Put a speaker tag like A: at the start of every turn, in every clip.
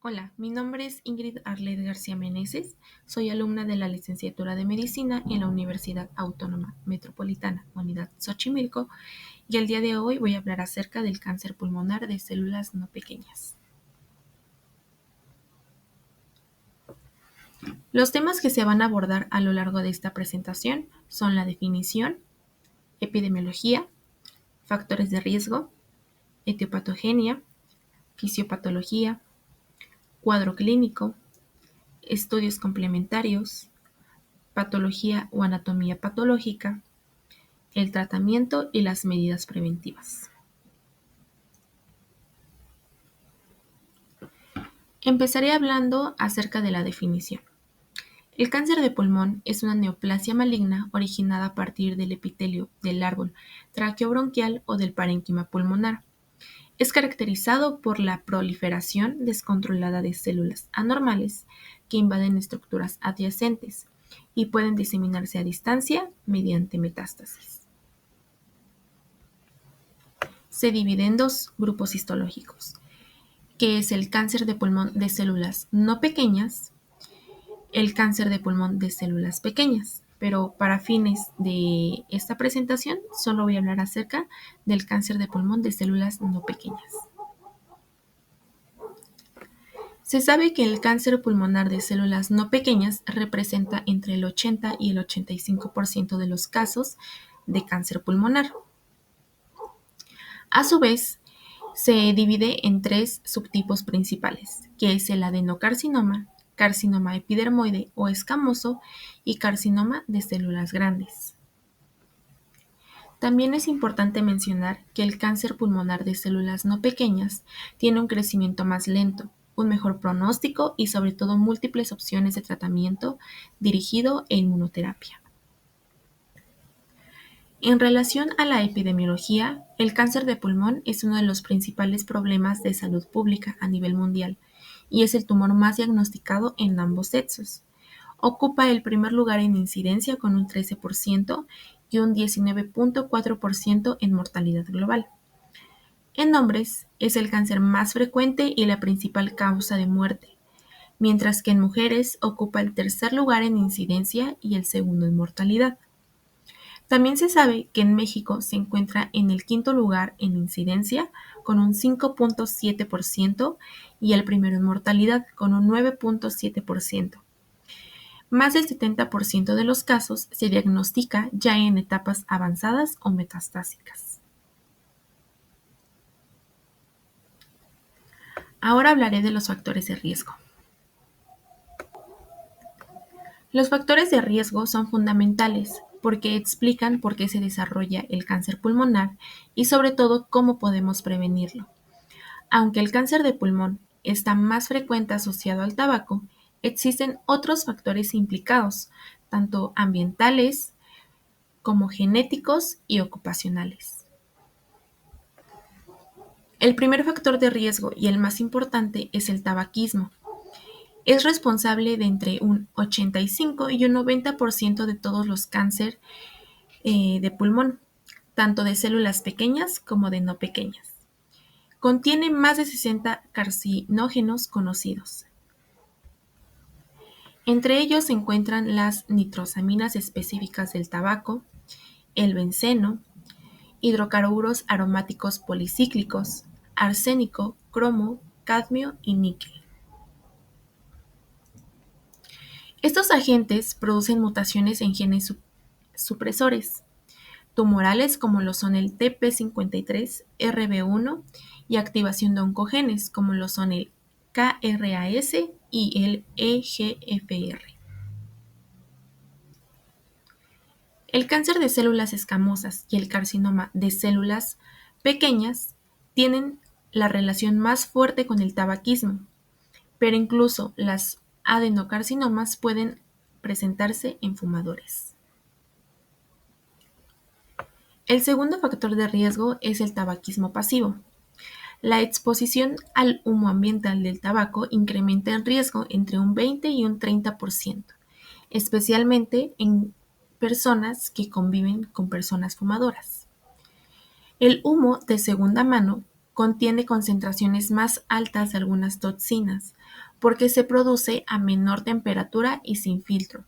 A: Hola, mi nombre es Ingrid Arlet García Meneses, soy alumna de la licenciatura de Medicina en la Universidad Autónoma Metropolitana, Unidad Xochimilco, y el día de hoy voy a hablar acerca del cáncer pulmonar de células no pequeñas. Los temas que se van a abordar a lo largo de esta presentación son la definición, epidemiología, factores de riesgo, etiopatogenia, fisiopatología, cuadro clínico, estudios complementarios, patología o anatomía patológica, el tratamiento y las medidas preventivas. Empezaré hablando acerca de la definición. El cáncer de pulmón es una neoplasia maligna originada a partir del epitelio del árbol traqueobronquial o del parénquima pulmonar. Es caracterizado por la proliferación descontrolada de células anormales que invaden estructuras adyacentes y pueden diseminarse a distancia mediante metástasis. Se divide en dos grupos histológicos, que es el cáncer de pulmón de células no pequeñas, el cáncer de pulmón de células pequeñas. Pero para fines de esta presentación, solo voy a hablar acerca del cáncer de pulmón de células no pequeñas. Se sabe que el cáncer pulmonar de células no pequeñas representa entre el 80 y el 85% de los casos de cáncer pulmonar. A su vez, se divide en tres subtipos principales, que es el adenocarcinoma, carcinoma epidermoide o escamoso y carcinoma de células grandes. También es importante mencionar que el cáncer pulmonar de células no pequeñas tiene un crecimiento más lento, un mejor pronóstico y sobre todo múltiples opciones de tratamiento dirigido e inmunoterapia. En relación a la epidemiología, el cáncer de pulmón es uno de los principales problemas de salud pública a nivel mundial y es el tumor más diagnosticado en ambos sexos. Ocupa el primer lugar en incidencia con un 13% y un 19.4% en mortalidad global. En hombres, es el cáncer más frecuente y la principal causa de muerte, mientras que en mujeres ocupa el tercer lugar en incidencia y el segundo en mortalidad. También se sabe que en México se encuentra en el quinto lugar en incidencia con un 5.7% y el primero en mortalidad con un 9.7%. Más del 70% de los casos se diagnostica ya en etapas avanzadas o metastásicas. Ahora hablaré de los factores de riesgo. Los factores de riesgo son fundamentales porque explican por qué se desarrolla el cáncer pulmonar y sobre todo cómo podemos prevenirlo. Aunque el cáncer de pulmón está más frecuente asociado al tabaco, existen otros factores implicados, tanto ambientales como genéticos y ocupacionales. El primer factor de riesgo y el más importante es el tabaquismo. Es responsable de entre un 85 y un 90% de todos los cánceres de pulmón, tanto de células pequeñas como de no pequeñas. Contiene más de 60 carcinógenos conocidos. Entre ellos se encuentran las nitrosaminas específicas del tabaco, el benceno, hidrocarburos aromáticos policíclicos, arsénico, cromo, cadmio y níquel. Estos agentes producen mutaciones en genes supresores tumorales como lo son el TP53, RB1 y activación de oncogenes como lo son el KRAS y el EGFR. El cáncer de células escamosas y el carcinoma de células pequeñas tienen la relación más fuerte con el tabaquismo, pero incluso las adenocarcinomas pueden presentarse en fumadores. El segundo factor de riesgo es el tabaquismo pasivo. La exposición al humo ambiental del tabaco incrementa el riesgo entre un 20 y un 30%, especialmente en personas que conviven con personas fumadoras. El humo de segunda mano contiene concentraciones más altas de algunas toxinas, porque se produce a menor temperatura y sin filtro.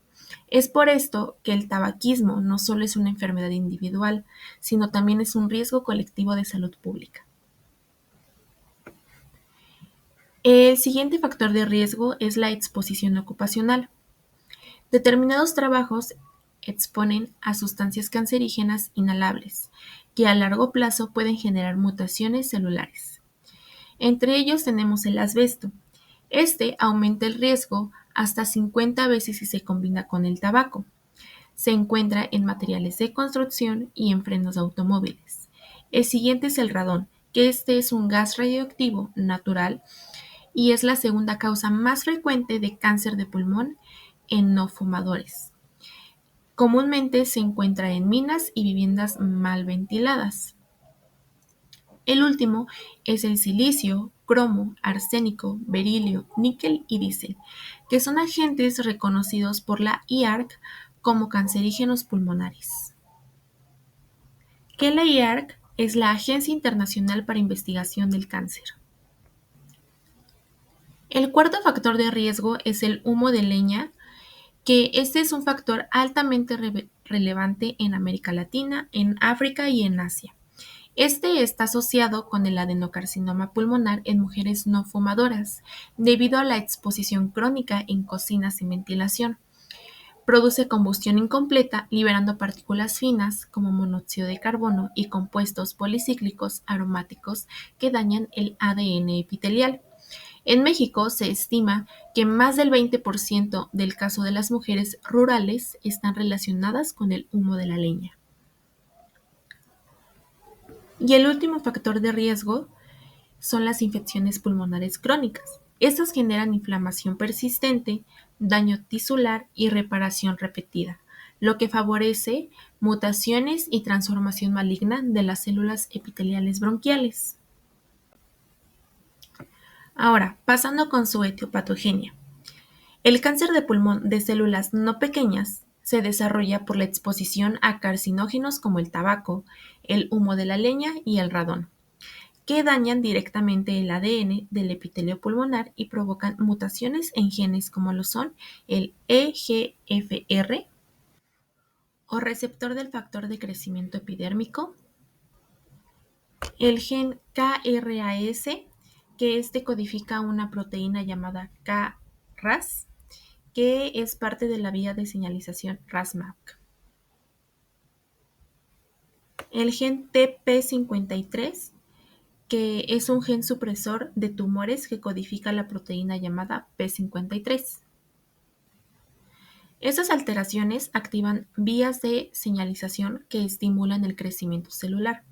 A: Es por esto que el tabaquismo no solo es una enfermedad individual, sino también es un riesgo colectivo de salud pública. El siguiente factor de riesgo es la exposición ocupacional. Determinados trabajos exponen a sustancias cancerígenas inhalables, que a largo plazo pueden generar mutaciones celulares. Entre ellos tenemos el asbesto. Este aumenta el riesgo hasta 50 veces si se combina con el tabaco. Se encuentra en materiales de construcción y en frenos de automóviles. El siguiente es el radón, que este es un gas radioactivo natural y es la segunda causa más frecuente de cáncer de pulmón en no fumadores. Comúnmente se encuentra en minas y viviendas mal ventiladas. El último es el silicio, cromo, arsénico, berilio, níquel y diésel, que son agentes reconocidos por la IARC como cancerígenos pulmonares. Que la IARC es la Agencia Internacional para Investigación del Cáncer. El cuarto factor de riesgo es el humo de leña, que este es un factor altamente relevante en América Latina, en África y en Asia. Este está asociado con el adenocarcinoma pulmonar en mujeres no fumadoras, debido a la exposición crónica en cocinas sin ventilación. Produce combustión incompleta, liberando partículas finas como monóxido de carbono y compuestos policíclicos aromáticos que dañan el ADN epitelial. En México se estima que más del 20% del caso de las mujeres rurales están relacionadas con el humo de la leña. Y el último factor de riesgo son las infecciones pulmonares crónicas. Estas generan inflamación persistente, daño tisular y reparación repetida, lo que favorece mutaciones y transformación maligna de las células epiteliales bronquiales. Ahora, pasando con su etiopatogenia. El cáncer de pulmón de células no pequeñas se desarrolla por la exposición a carcinógenos como el tabaco, el humo de la leña y el radón, que dañan directamente el ADN del epitelio pulmonar y provocan mutaciones en genes como lo son el EGFR o receptor del factor de crecimiento epidérmico, el gen KRAS, que este codifica una proteína llamada KRAS, que es parte de la vía de señalización RAS-MAP. El gen TP53, que es un gen supresor de tumores que codifica la proteína llamada P53. Estas alteraciones activan vías de señalización que estimulan el crecimiento celular,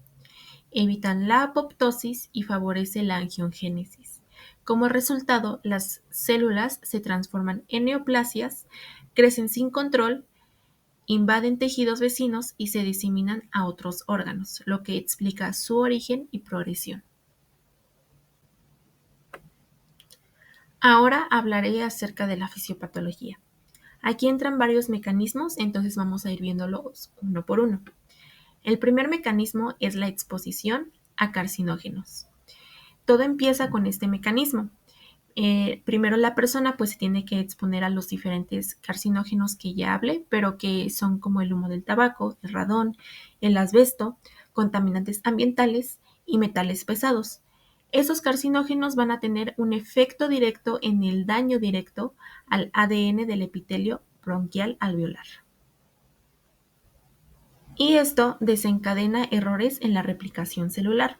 A: evitan la apoptosis y favorecen la angiogénesis. Como resultado, las células se transforman en neoplasias, crecen sin control, invaden tejidos vecinos y se diseminan a otros órganos, lo que explica su origen y progresión. Ahora hablaré acerca de la fisiopatología. Aquí entran varios mecanismos, entonces vamos a ir viéndolos uno por uno. El primer mecanismo es la exposición a carcinógenos. Todo empieza con este mecanismo. Primero la persona pues se tiene que exponer a los diferentes carcinógenos que ya hablé, pero que son como el humo del tabaco, el radón, el asbesto, contaminantes ambientales y metales pesados. Esos carcinógenos van a tener un efecto directo en el daño directo al ADN del epitelio bronquial alveolar. Y esto desencadena errores en la replicación celular.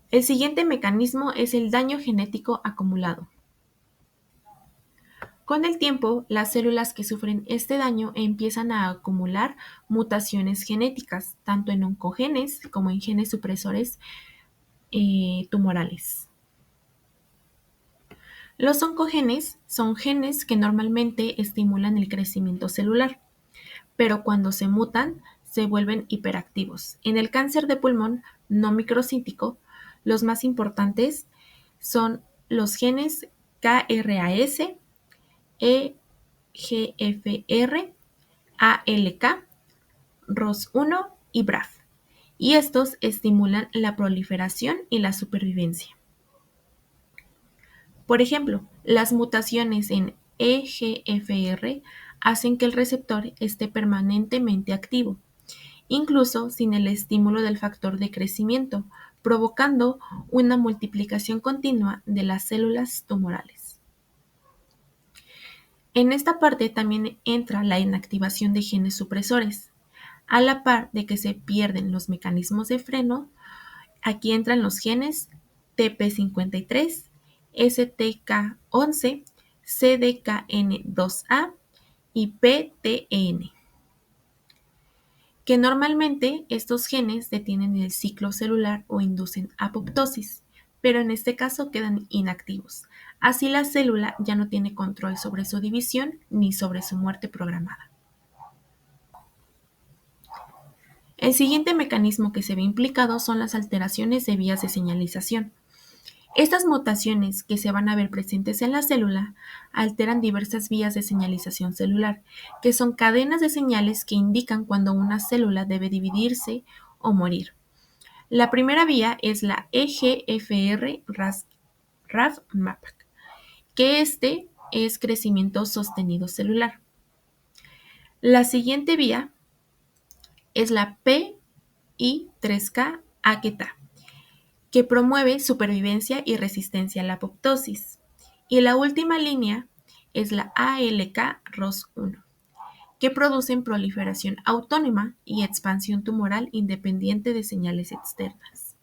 A: El siguiente mecanismo es el daño genético acumulado. Con el tiempo, las células que sufren este daño empiezan a acumular mutaciones genéticas, tanto en oncogenes como en genes supresores tumorales. Los oncogenes son genes que normalmente estimulan el crecimiento celular, pero cuando se mutan se vuelven hiperactivos. En el cáncer de pulmón no microcítico, los más importantes son los genes KRAS, EGFR, ALK, ROS1 y BRAF. y estos estimulan la proliferación y la supervivencia. Por ejemplo, las mutaciones en EGFR hacen que el receptor esté permanentemente activo, incluso sin el estímulo del factor de crecimiento, provocando una multiplicación continua de las células tumorales. En esta parte también entra la inactivación de genes supresores. A la par de que se pierden los mecanismos de freno, aquí entran los genes TP53, STK11, CDKN2A y PTN, que normalmente estos genes detienen el ciclo celular o inducen apoptosis, pero en este caso quedan inactivos. Así la célula ya no tiene control sobre su división ni sobre su muerte programada. El siguiente mecanismo que se ve implicado son las alteraciones de vías de señalización. Estas mutaciones que se van a ver presentes en la célula alteran diversas vías de señalización celular, que son cadenas de señales que indican cuando una célula debe dividirse o morir. La primera vía es la EGFR-RAF-MAPK, que es crecimiento sostenido celular. La siguiente vía es la PI3K-AKT, que promueve supervivencia y resistencia a la apoptosis. Y la última línea es la ALK-ROS1, que producen proliferación autónoma y expansión tumoral independiente de señales externas.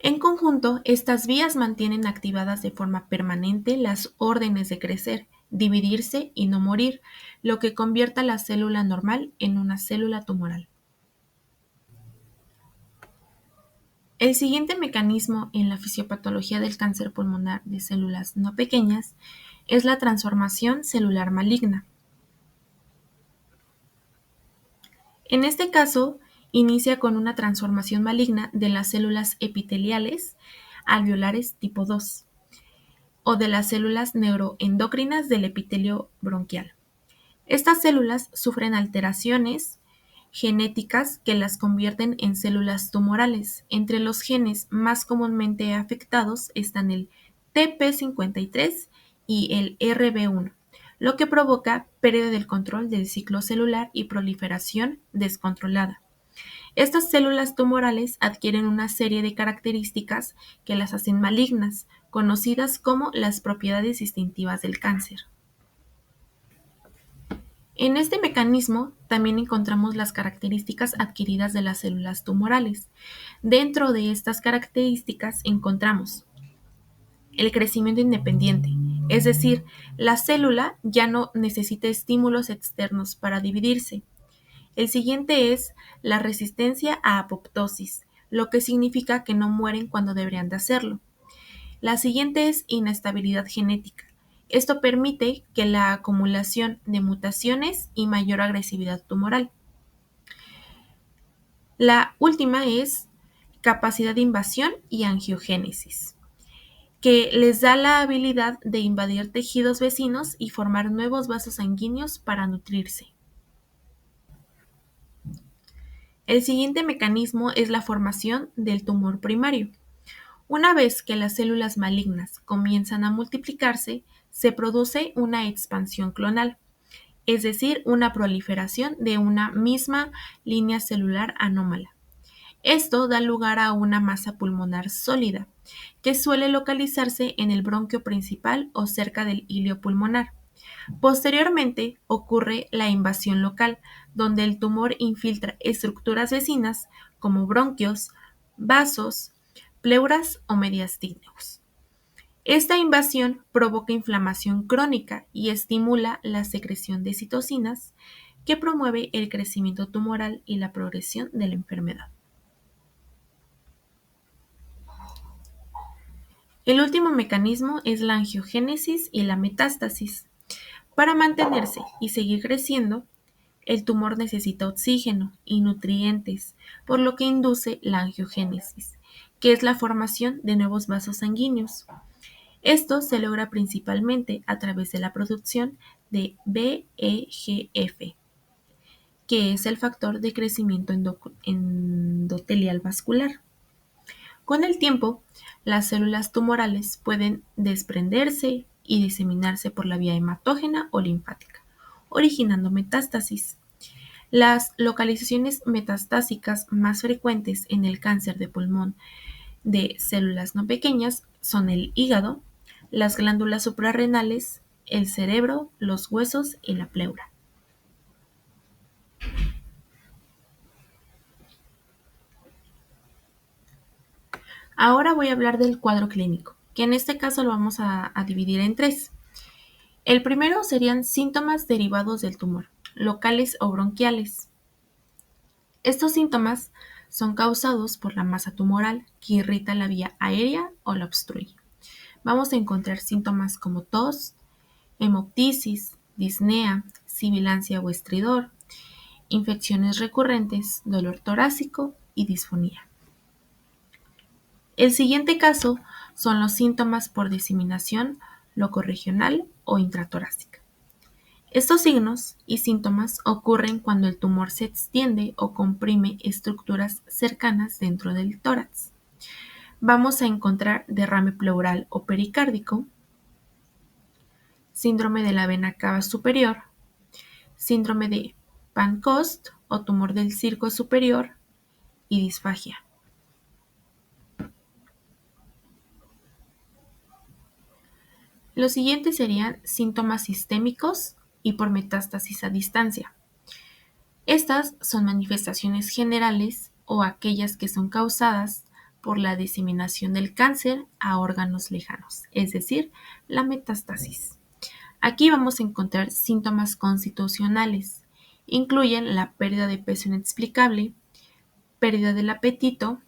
A: En conjunto, estas vías mantienen activadas de forma permanente las órdenes de crecer, dividirse y no morir, lo que convierte a la célula normal en una célula tumoral. El siguiente mecanismo en la fisiopatología del cáncer pulmonar de células no pequeñas es la transformación celular maligna. En este caso, inicia con una transformación maligna de las células epiteliales alveolares tipo 2 o de las células neuroendocrinas del epitelio bronquial. Estas células sufren alteraciones genéticas que las convierten en células tumorales. Entre los genes más comúnmente afectados están el TP53 y el RB1, lo que provoca pérdida del control del ciclo celular y proliferación descontrolada. Estas células tumorales adquieren una serie de características que las hacen malignas, conocidas como las propiedades distintivas del cáncer. En este mecanismo también encontramos las características adquiridas de las células tumorales. Dentro de estas características encontramos el crecimiento independiente, es decir, la célula ya no necesita estímulos externos para dividirse. El siguiente es la resistencia a apoptosis, lo que significa que no mueren cuando deberían de hacerlo. La siguiente es inestabilidad genética. Esto permite que la acumulación de mutaciones y mayor agresividad tumoral. La última es capacidad de invasión y angiogénesis, que les da la habilidad de invadir tejidos vecinos y formar nuevos vasos sanguíneos para nutrirse. El siguiente mecanismo es la formación del tumor primario. Una vez que las células malignas comienzan a multiplicarse, se produce una expansión clonal, es decir, una proliferación de una misma línea celular anómala. Esto da lugar a una masa pulmonar sólida, que suele localizarse en el bronquio principal o cerca del hilio pulmonar. Posteriormente ocurre la invasión local, donde el tumor infiltra estructuras vecinas como bronquios, vasos, pleuras o mediastíneos. Esta invasión provoca inflamación crónica y estimula la secreción de citocinas, que promueve el crecimiento tumoral y la progresión de la enfermedad. El último mecanismo es la angiogénesis y la metástasis. Para mantenerse y seguir creciendo, el tumor necesita oxígeno y nutrientes, por lo que induce la angiogénesis, que es la formación de nuevos vasos sanguíneos. Esto se logra principalmente a través de la producción de VEGF, que es el factor de crecimiento endotelial vascular. Con el tiempo, las células tumorales pueden desprenderse y diseminarse por la vía hematógena o linfática, originando metástasis. Las localizaciones metastásicas más frecuentes en el cáncer de pulmón de células no pequeñas son el hígado, las glándulas suprarrenales, el cerebro, los huesos y la pleura. Ahora voy a hablar del cuadro clínico, que en este caso lo vamos a dividir en tres. El primero serían síntomas derivados del tumor, locales o bronquiales. Estos síntomas son causados por la masa tumoral que irrita la vía aérea o la obstruye. Vamos a encontrar síntomas como tos, hemoptisis, disnea, sibilancia o estridor, infecciones recurrentes, dolor torácico y disfonía. El siguiente caso son los síntomas por diseminación locorregional o intratorácica. Estos signos y síntomas ocurren cuando el tumor se extiende o comprime estructuras cercanas dentro del tórax. Vamos a encontrar derrame pleural o pericárdico, síndrome de la vena cava superior, síndrome de Pancoast o tumor del circo superior y disfagia. Los siguientes serían síntomas sistémicos y por metástasis a distancia. Estas son manifestaciones generales o aquellas que son causadas por la diseminación del cáncer a órganos lejanos, es decir, la metástasis. Aquí vamos a encontrar síntomas constitucionales. Incluyen la pérdida de peso inexplicable, pérdida del apetito,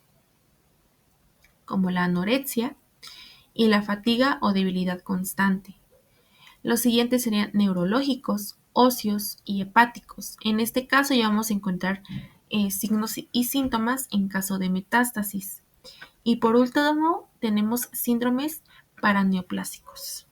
A: como la anorexia, y la fatiga o debilidad constante. Los siguientes serían neurológicos, óseos y hepáticos. En este caso ya vamos a encontrar signos y síntomas en caso de metástasis. Y por último tenemos síndromes paraneoplásicos.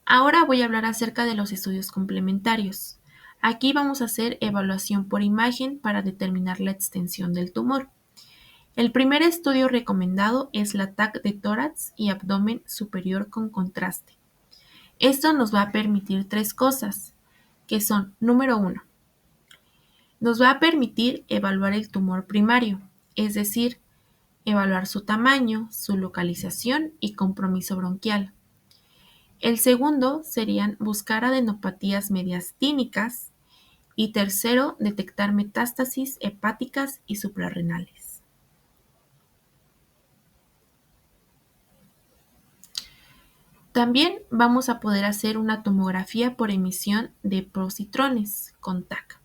A: Ahora voy a hablar acerca de los estudios complementarios. Aquí vamos a hacer evaluación por imagen para determinar la extensión del tumor. El primer estudio recomendado es la TAC de tórax y abdomen superior con contraste. Esto nos va a permitir tres cosas, que son, número 1, nos va a permitir evaluar el tumor primario, es decir, evaluar su tamaño, su localización y compromiso bronquial. El segundo serían buscar adenopatías mediastínicas y tercero, detectar metástasis hepáticas y suprarrenales. También vamos a poder hacer una tomografía por emisión de positrones con TAC.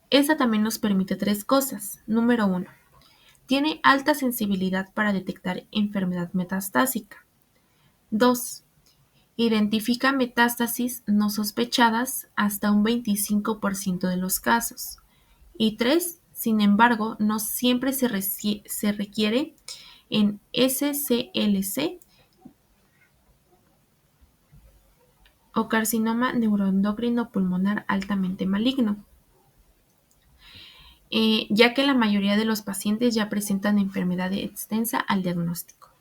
A: Esta también nos permite tres cosas. Número 1, tiene alta sensibilidad para detectar enfermedad metastásica. 2, identifica metástasis no sospechadas hasta un 25% de los casos. Y 3, sin embargo, no siempre se requiere en SCLC o carcinoma neuroendocrino pulmonar altamente maligno, ya que la mayoría de los pacientes ya presentan enfermedad extensa al diagnóstico.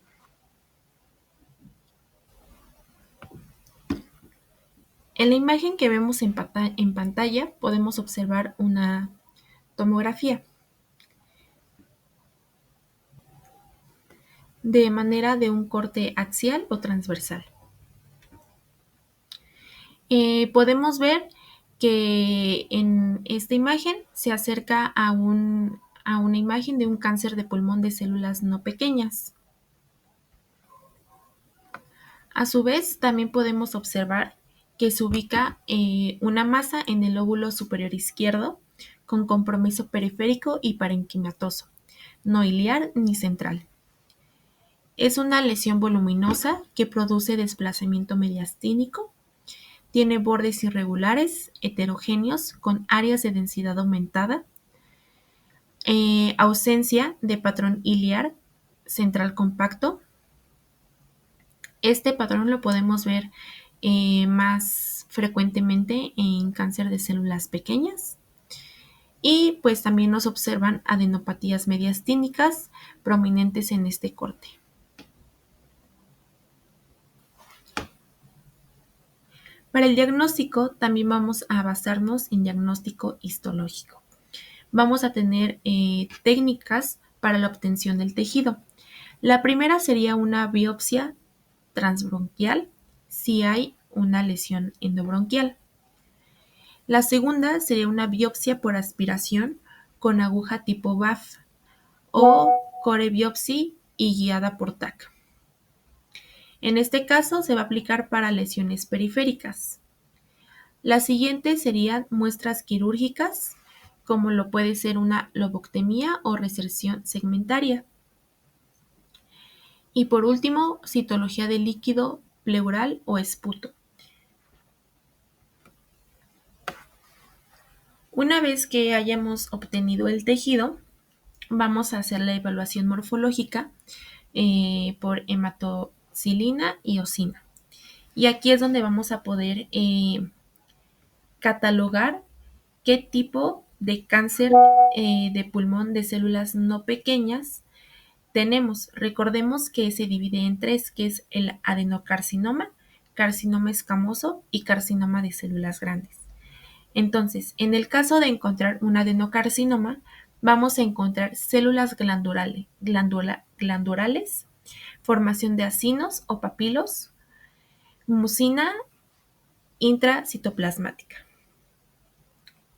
A: En la imagen que vemos en pantalla podemos observar una tomografía de manera de un corte axial o transversal. Podemos ver que en esta imagen se acerca a una imagen de un cáncer de pulmón de células no pequeñas. A su vez, también podemos observar que se ubica una masa en el lóbulo superior izquierdo con compromiso periférico y parenquimatoso, no iliar ni central. Es una lesión voluminosa que produce desplazamiento mediastínico. Tiene bordes irregulares, heterogéneos, con áreas de densidad aumentada, ausencia de patrón iliar central compacto, Este patrón lo podemos ver más frecuentemente en cáncer de células pequeñas y pues también nos observan adenopatías mediastínicas prominentes en este corte. Para el diagnóstico también vamos a basarnos en diagnóstico histológico. Vamos a tener técnicas para la obtención del tejido. La primera sería una biopsia transbronquial si hay una lesión endobronquial. La segunda sería una biopsia por aspiración con aguja tipo BAF o core biopsy y guiada por TAC. En este caso se va a aplicar para lesiones periféricas. La siguiente serían muestras quirúrgicas, como lo puede ser una lobectomía o resección segmentaria. Y por último, citología de líquido pleural o esputo. Una vez que hayamos obtenido el tejido, vamos a hacer la evaluación morfológica por hematocilina y eosina. Y aquí es donde vamos a poder catalogar qué tipo de cáncer de pulmón de células no pequeñas tenemos. Recordemos que se divide en tres, que es el adenocarcinoma, carcinoma escamoso y carcinoma de células grandes. Entonces, en el caso de encontrar un adenocarcinoma, vamos a encontrar células glandulares, formación de acinos o papilos, mucina intracitoplasmática.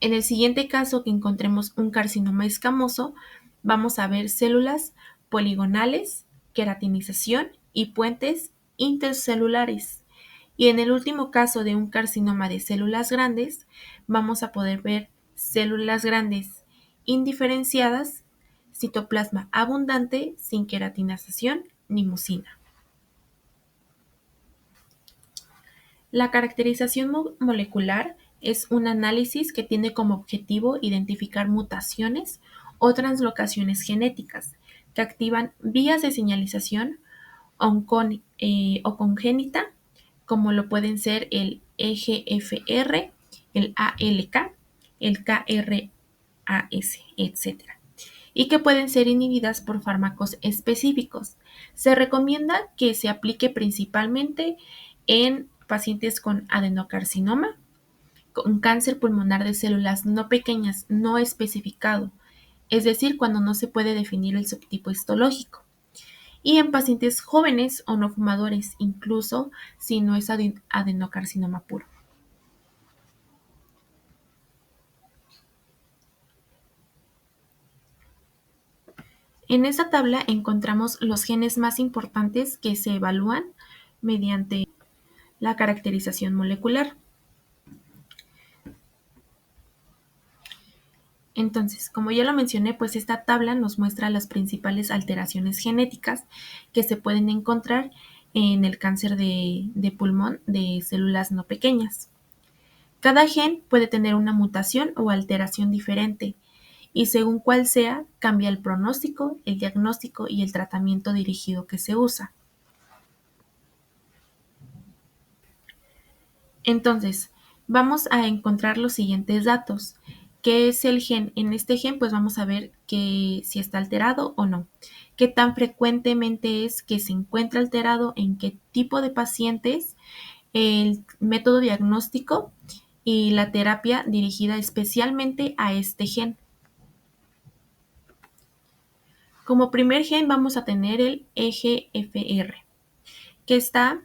A: En el siguiente caso que encontremos un carcinoma escamoso, vamos a ver células poligonales, queratinización y puentes intercelulares. Y en el último caso de un carcinoma de células grandes, vamos a poder ver células grandes indiferenciadas, citoplasma abundante sin queratinización ni mucina. La caracterización molecular es un análisis que tiene como objetivo identificar mutaciones o translocaciones genéticas que activan vías de señalización o congénita, como lo pueden ser el EGFR, el ALK, el KRAS, etc. Y que pueden ser inhibidas por fármacos específicos. Se recomienda que se aplique principalmente en pacientes con adenocarcinoma, con cáncer pulmonar de células no pequeñas no especificado, es decir, cuando no se puede definir el subtipo histológico, y en pacientes jóvenes o no fumadores, incluso si no es adenocarcinoma puro. En esta tabla encontramos los genes más importantes que se evalúan mediante la caracterización molecular. Entonces, como ya lo mencioné, pues esta tabla nos muestra las principales alteraciones genéticas que se pueden encontrar en el cáncer de pulmón de células no pequeñas. Cada gen puede tener una mutación o alteración diferente y según cuál sea, cambia el pronóstico, el diagnóstico y el tratamiento dirigido que se usa. Entonces, vamos a encontrar los siguientes datos. ¿Qué es el gen? En este gen, pues vamos a ver que si está alterado o no. ¿Qué tan frecuentemente es que se encuentra alterado? ¿En qué tipo de pacientes? El método diagnóstico y la terapia dirigida especialmente a este gen. Como primer gen vamos a tener el EGFR, que está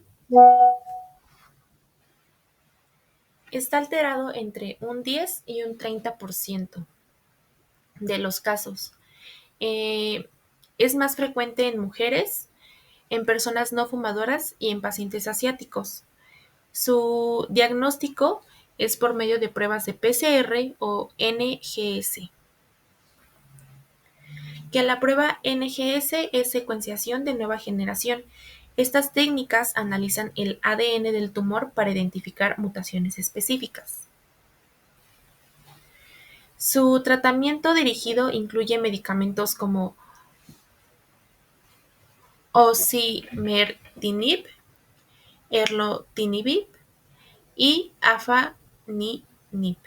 A: alterado entre un 10 y un 30% de los casos. Es más frecuente en mujeres, en personas no fumadoras y en pacientes asiáticos. Su diagnóstico es por medio de pruebas de PCR o NGS. Que la prueba NGS es secuenciación de nueva generación. Estas técnicas analizan el ADN del tumor para identificar mutaciones específicas. Su tratamiento dirigido incluye medicamentos como osimertinib, erlotinib y afaninib.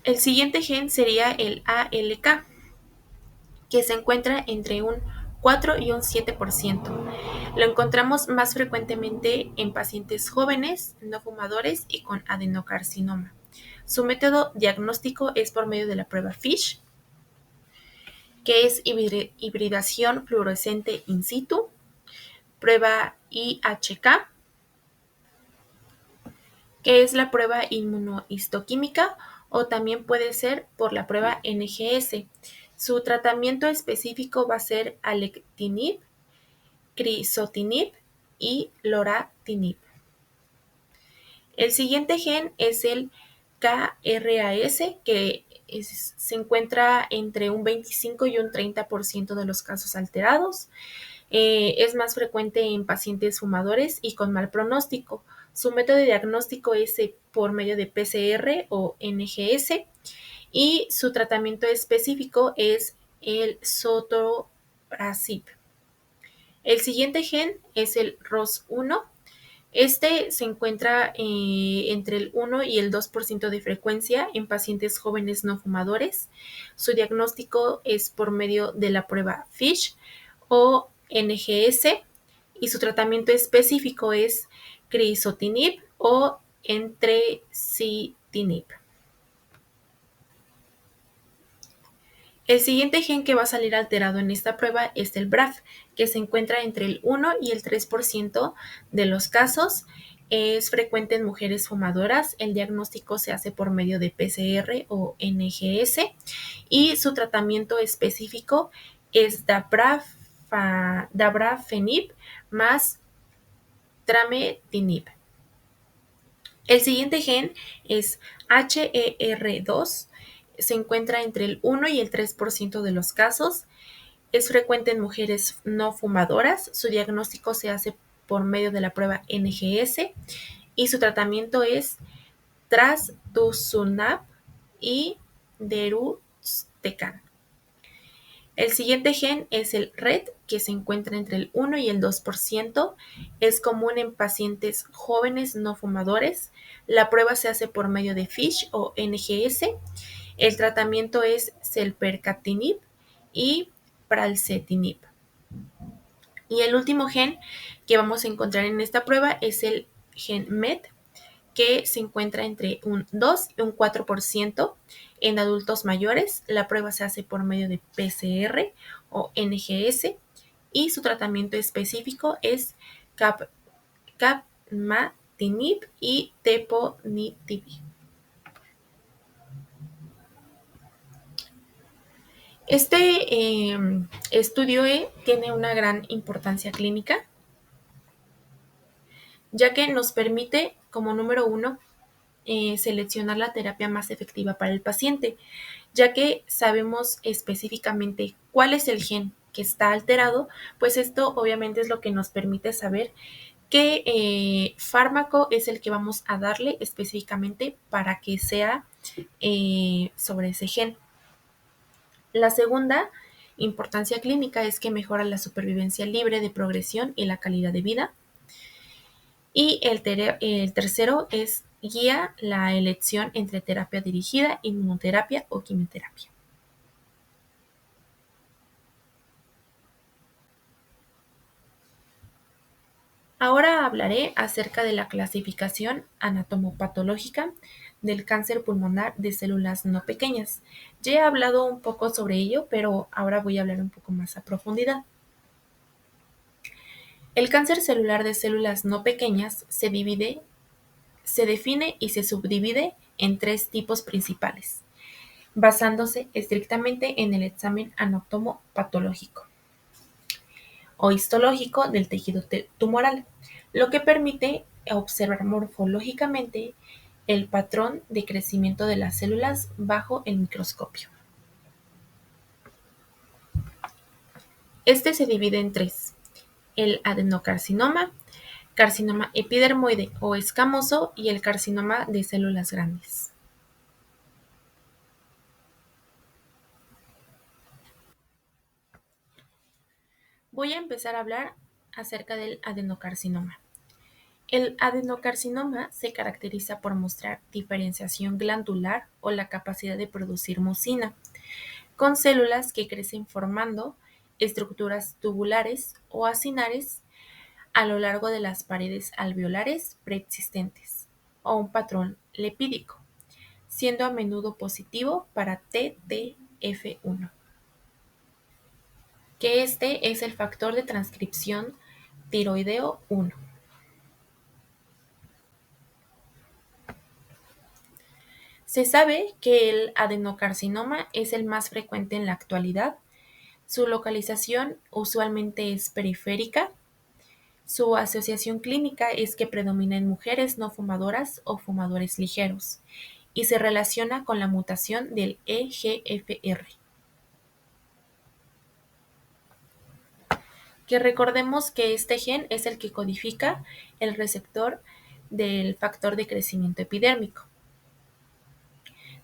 A: El siguiente gen sería el ALK, que se encuentra entre un 4 y un 7%. Lo encontramos más frecuentemente en pacientes jóvenes, no fumadores y con adenocarcinoma. Su método diagnóstico es por medio de la prueba FISH, que es hibridación fluorescente in situ, prueba IHK, que es la prueba inmunohistoquímica, o también puede ser por la prueba NGS. Su tratamiento específico va a ser alectinib, crizotinib y loratinib. El siguiente gen es el KRAS, que se encuentra entre un 25 y un 30% de los casos alterados. Es más frecuente en pacientes fumadores y con mal pronóstico. Su método de diagnóstico es por medio de PCR o NGS, y su tratamiento específico es el sotorasib. El siguiente gen es el ROS1. Este se encuentra entre el 1 y el 2% de frecuencia en pacientes jóvenes no fumadores. Su diagnóstico es por medio de la prueba FISH o NGS, y su tratamiento específico es crizotinib o entrecitinib. El siguiente gen que va a salir alterado en esta prueba es el BRAF, que se encuentra entre el 1 y el 3% de los casos. Es frecuente en mujeres fumadoras. El diagnóstico se hace por medio de PCR o NGS, y su tratamiento específico es dabrafenib más trametinib. El siguiente gen es HER2. Se encuentra entre el 1 y el 3% de los casos. Es frecuente en mujeres no fumadoras. Su diagnóstico se hace por medio de la prueba NGS, y su tratamiento es trastuzumab y deruxtecan. El siguiente gen es el RET, que se encuentra entre el 1 y el 2%. Es común en pacientes jóvenes no fumadores. La prueba se hace por medio de FISH o NGS. El tratamiento es selpercatinib y pralsetinib. Y el último gen que vamos a encontrar en esta prueba es el gen MET, que se encuentra entre un 2 y un 4% en adultos mayores. La prueba se hace por medio de PCR o NGS, y su tratamiento específico es capmatinib y tepotinib. Este estudio tiene una gran importancia clínica, ya que nos permite, como número uno, seleccionar la terapia más efectiva para el paciente, ya que sabemos específicamente cuál es el gen que está alterado. Pues esto obviamente es lo que nos permite saber qué fármaco es el que vamos a darle específicamente para que sea sobre ese gen. La segunda importancia clínica es que mejora la supervivencia libre de progresión y la calidad de vida. Y el tercero es guía la elección entre terapia dirigida, inmunoterapia o quimioterapia. Ahora hablaré acerca de la clasificación anatomopatológica del cáncer pulmonar de células no pequeñas. Ya he hablado un poco sobre ello, pero ahora voy a hablar un poco más a profundidad. El cáncer celular de células no pequeñas se define y se subdivide en tres tipos principales, basándose estrictamente en el examen anatomopatológico o histológico del tejido tumoral, lo que permite observar morfológicamente el patrón de crecimiento de las células bajo el microscopio. Este se divide en tres: el adenocarcinoma, carcinoma epidermoide o escamoso y el carcinoma de células grandes. Voy a empezar a hablar acerca del adenocarcinoma. El adenocarcinoma se caracteriza por mostrar diferenciación glandular o la capacidad de producir mucina, con células que crecen formando estructuras tubulares o acinares a lo largo de las paredes alveolares preexistentes, o un patrón lipídico, siendo a menudo positivo para TTF1, que este es el factor de transcripción tiroideo 1. Se sabe que el adenocarcinoma es el más frecuente en la actualidad. Su localización usualmente es periférica. Su asociación clínica es que predomina en mujeres no fumadoras o fumadores ligeros y se relaciona con la mutación del EGFR. Que recordemos que este gen es el que codifica el receptor del factor de crecimiento epidérmico.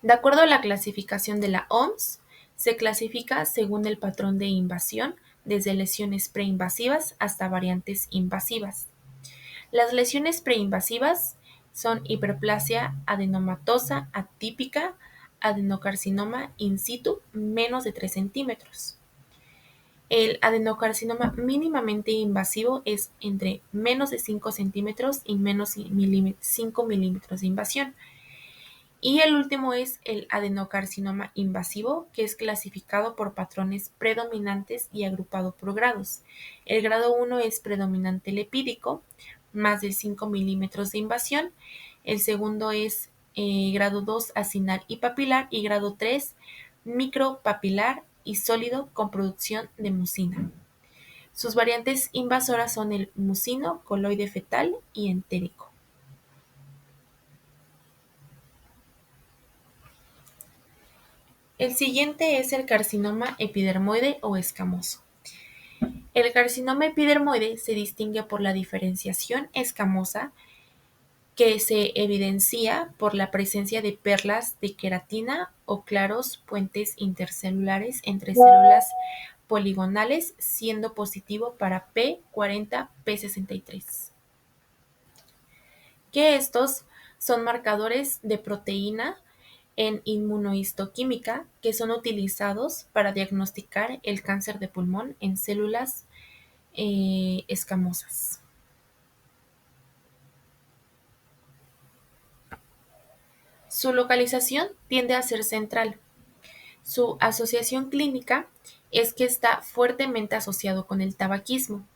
A: De acuerdo a la clasificación de la OMS, se clasifica según el patrón de invasión, desde lesiones preinvasivas hasta variantes invasivas. Las lesiones preinvasivas son hiperplasia adenomatosa atípica, adenocarcinoma in situ menos de 3 centímetros. El adenocarcinoma mínimamente invasivo es entre menos de 5 centímetros y menos 5 milímetros de invasión. Y el último es el adenocarcinoma invasivo, que es clasificado por patrones predominantes y agrupado por grados. El grado 1 es predominante lipídico, más de 5 milímetros de invasión. El segundo es grado 2 acinar y papilar, y grado 3 micropapilar y sólido con producción de mucina. Sus variantes invasoras son el mucino, coloide fetal y entérico. El siguiente es el carcinoma epidermoide o escamoso. El carcinoma epidermoide se distingue por la diferenciación escamosa, que se evidencia por la presencia de perlas de queratina o claros puentes intercelulares entre células poligonales, siendo positivo para P40P63. Que estos son marcadores de proteína en inmunohistoquímica que son utilizados para diagnosticar el cáncer de pulmón en células escamosas. Su localización tiende a ser central. Su asociación clínica es que está fuertemente asociado con el tabaquismo.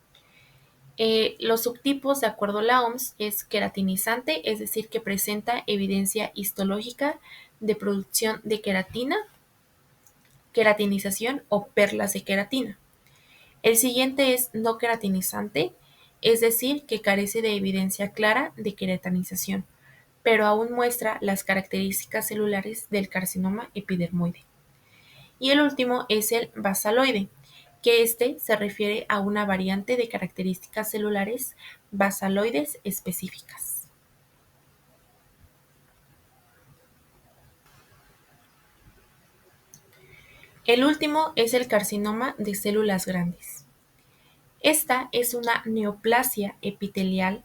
A: Los subtipos, de acuerdo a la OMS, es queratinizante, es decir, que presenta evidencia histológica de producción de queratina, queratinización o perlas de queratina. El siguiente es no queratinizante, es decir, que carece de evidencia clara de queratinización, pero aún muestra las características celulares del carcinoma epidermoide. Y el último es el basaloide, que este se refiere a una variante de características celulares basaloides específicas. El último es el carcinoma de células grandes. Esta es una neoplasia epitelial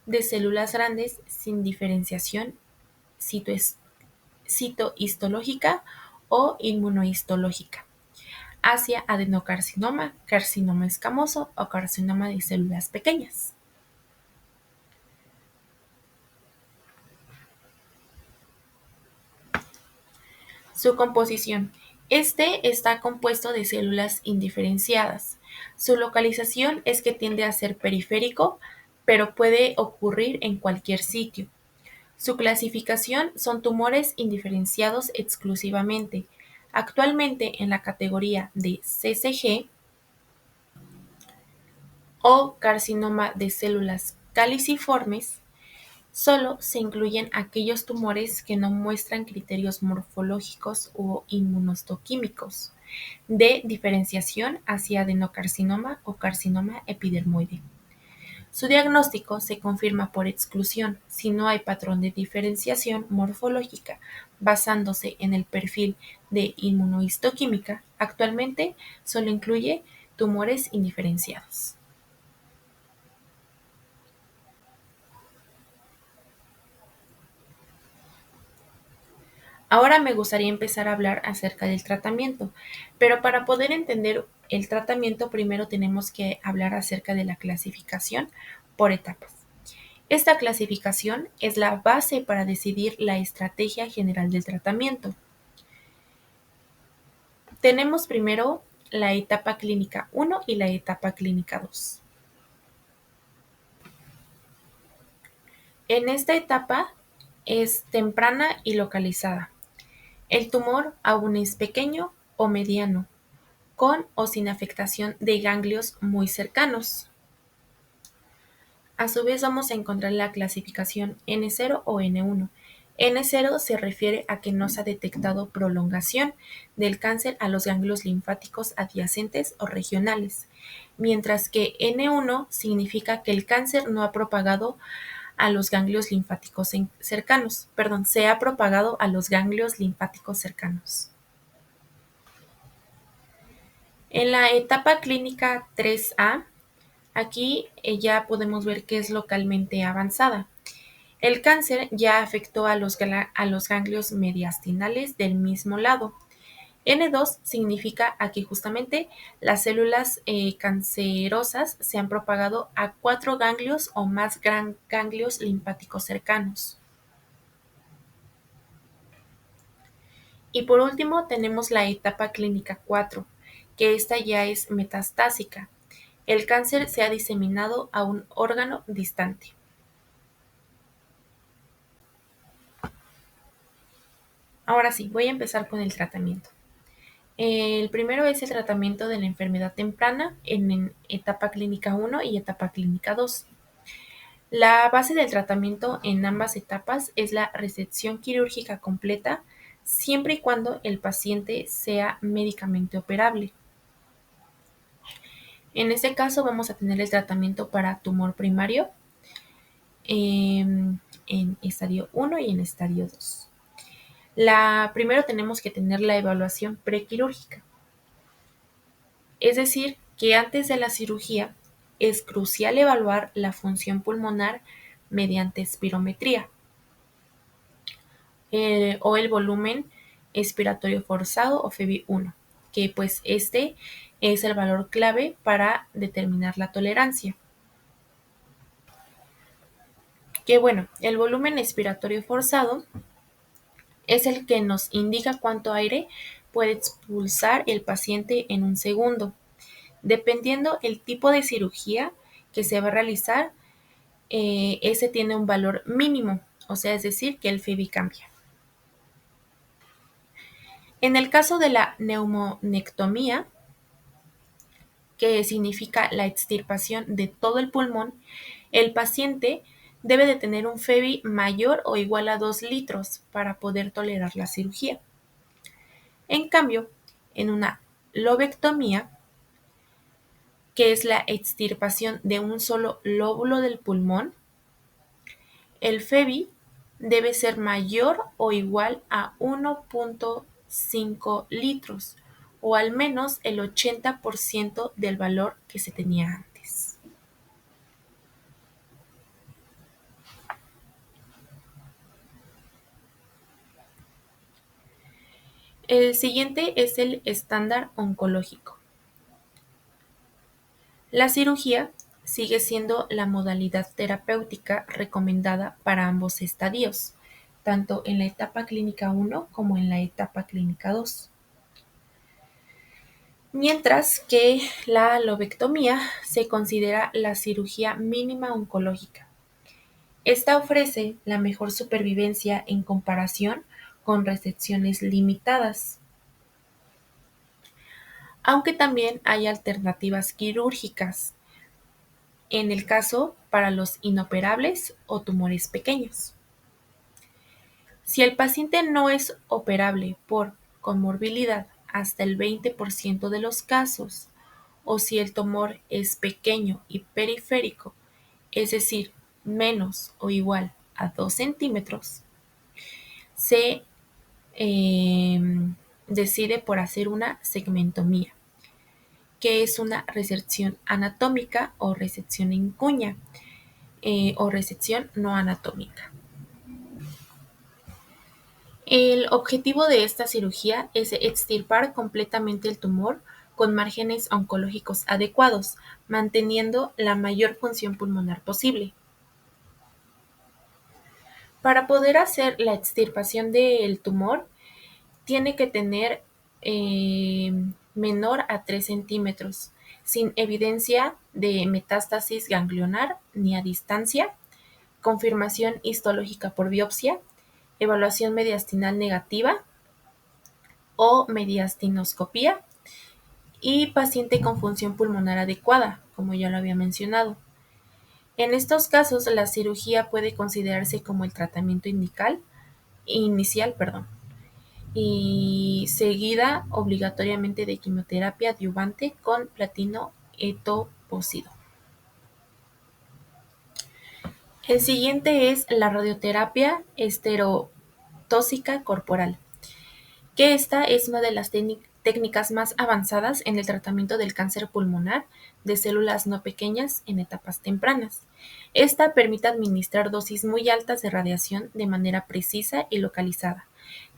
A: de células grandes sin diferenciación citohistológica o inmunohistológica hacia adenocarcinoma, carcinoma escamoso o carcinoma de células pequeñas. Su composición. Este está compuesto de células indiferenciadas. Su localización es que tiende a ser periférico, pero puede ocurrir en cualquier sitio. Su clasificación son tumores indiferenciados exclusivamente, actualmente en la categoría de CCG o carcinoma de células caliciformes. Solo se incluyen aquellos tumores que no muestran criterios morfológicos o inmunohistoquímicos de diferenciación hacia adenocarcinoma o carcinoma epidermoide. Su diagnóstico se confirma por exclusión si no hay patrón de diferenciación morfológica basándose en el perfil de inmunohistoquímica. Actualmente solo incluye tumores indiferenciados. Ahora me gustaría empezar a hablar acerca del tratamiento, pero para poder entender el tratamiento primero tenemos que hablar acerca de la clasificación por etapas. Esta clasificación es la base para decidir la estrategia general del tratamiento. Tenemos primero la etapa clínica 1 y la etapa clínica 2. En esta etapa es temprana y localizada. El tumor aún es pequeño o mediano, con o sin afectación de ganglios muy cercanos. A su vez vamos a encontrar la clasificación N0 o N1. N0 se refiere a que no se ha detectado prolongación del cáncer a los ganglios linfáticos adyacentes o regionales, mientras que N1 significa que el cáncer no ha propagado a los ganglios linfáticos cercanos, se ha propagado a los ganglios linfáticos cercanos. En la etapa clínica 3A, aquí ya podemos ver que es localmente avanzada. El cáncer ya afectó a los ganglios mediastinales del mismo lado. N2 significa a que justamente las células cancerosas se han propagado a 4 ganglios o más ganglios linfáticos cercanos. Y por último tenemos la etapa clínica 4, que esta ya es metastásica. El cáncer se ha diseminado a un órgano distante. Ahora sí, voy a empezar con el tratamiento. El primero es el tratamiento de la enfermedad temprana en etapa clínica 1 y etapa clínica 2. La base del tratamiento en ambas etapas es la resección quirúrgica completa, siempre y cuando el paciente sea médicamente operable. En este caso vamos a tener el tratamiento para tumor primario en estadio 1 y en estadio 2. Primero tenemos que tener la evaluación prequirúrgica. Es decir, que antes de la cirugía es crucial evaluar la función pulmonar mediante espirometría o el volumen expiratorio forzado o FEBI1, que pues este es el valor clave para determinar la tolerancia. Que bueno, el volumen expiratorio forzado es el que nos indica cuánto aire puede expulsar el paciente en un segundo. Dependiendo el tipo de cirugía que se va a realizar, ese tiene un valor mínimo, o sea, es decir, que el FEBI cambia. En el caso de la neumonectomía, que significa la extirpación de todo el pulmón, el paciente debe de tener un FEBI mayor o igual a 2 litros para poder tolerar la cirugía. En cambio, en una lobectomía, que es la extirpación de un solo lóbulo del pulmón, el FEBI debe ser mayor o igual a 1.5 litros o al menos el 80% del valor que se tenía antes. El siguiente es el estándar oncológico. La cirugía sigue siendo la modalidad terapéutica recomendada para ambos estadios, tanto en la etapa clínica 1 como en la etapa clínica 2. Mientras que la lobectomía se considera la cirugía mínima oncológica. Esta ofrece la mejor supervivencia en comparación con resecciones limitadas, aunque también hay alternativas quirúrgicas, en el caso para los inoperables o tumores pequeños. Si el paciente no es operable por comorbilidad hasta el 20% de los casos, o si el tumor es pequeño y periférico, es decir, menos o igual a 2 centímetros, se decide por hacer una segmentomía, que es una resección anatómica o resección en cuña o resección no anatómica. El objetivo de esta cirugía es extirpar completamente el tumor con márgenes oncológicos adecuados, manteniendo la mayor función pulmonar posible. Para poder hacer la extirpación del tumor, tiene que tener eh, menor a 3 centímetros, sin evidencia de metástasis ganglionar ni a distancia, confirmación histológica por biopsia, evaluación mediastinal negativa o mediastinoscopía y paciente con función pulmonar adecuada, como ya lo había mencionado. En estos casos, la cirugía puede considerarse como el tratamiento inicial, y seguida obligatoriamente de quimioterapia adyuvante con platino etoposído. El siguiente es la radioterapia esterotóxica corporal, que esta es una de las técnicas más avanzadas en el tratamiento del cáncer pulmonar de células no pequeñas en etapas tempranas. Esta permite administrar dosis muy altas de radiación de manera precisa y localizada,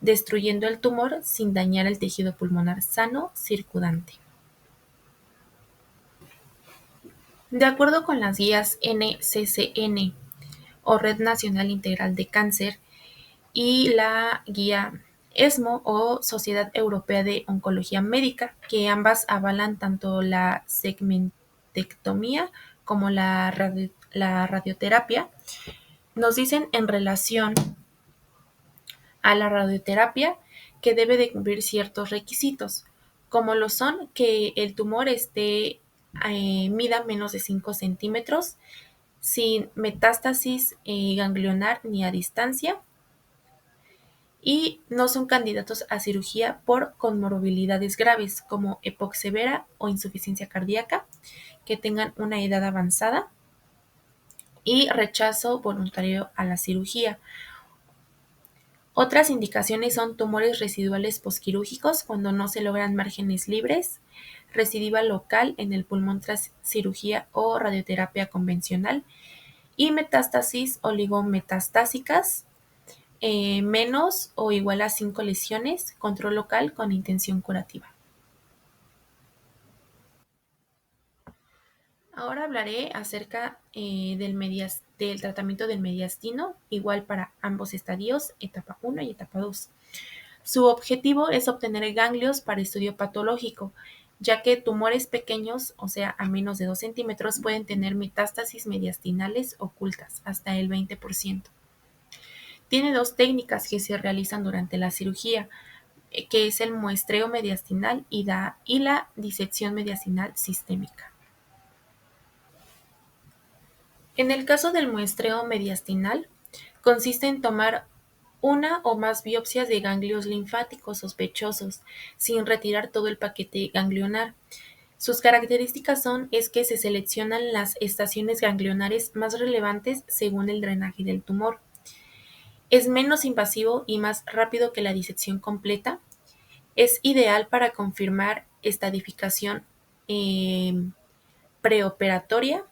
A: destruyendo el tumor sin dañar el tejido pulmonar sano circundante. De acuerdo con las guías NCCN o Red Nacional Integral de Cáncer y la guía ESMO o Sociedad Europea de Oncología Médica, que ambas avalan tanto la segmentectomía como la radioterapia, nos dicen en relación a la radioterapia que debe de cumplir ciertos requisitos, como lo son que el tumor mida menos de 5 centímetros, sin metástasis ganglionar ni a distancia, y no son candidatos a cirugía por comorbilidades graves como EPOC severa o insuficiencia cardíaca, que tengan una edad avanzada y rechazo voluntario a la cirugía. Otras indicaciones son tumores residuales posquirúrgicos cuando no se logran márgenes libres, recidiva local en el pulmón tras cirugía o radioterapia convencional y metástasis oligometastásicas menos o igual a 5 lesiones, control local con intención curativa. Ahora hablaré acerca del tratamiento del mediastino, igual para ambos estadios, etapa 1 y etapa 2. Su objetivo es obtener ganglios para estudio patológico, ya que tumores pequeños, o sea, a menos de 2 centímetros, pueden tener metástasis mediastinales ocultas, hasta el 20%. Tiene dos técnicas que se realizan durante la cirugía, que es el muestreo mediastinal y la disección mediastinal sistémica. En el caso del muestreo mediastinal, consiste en tomar una o más biopsias de ganglios linfáticos sospechosos, sin retirar todo el paquete ganglionar. Sus características es que se seleccionan las estaciones ganglionares más relevantes según el drenaje del tumor. Es menos invasivo y más rápido que la disección completa. Es ideal para confirmar estadificación eh, preoperatoria.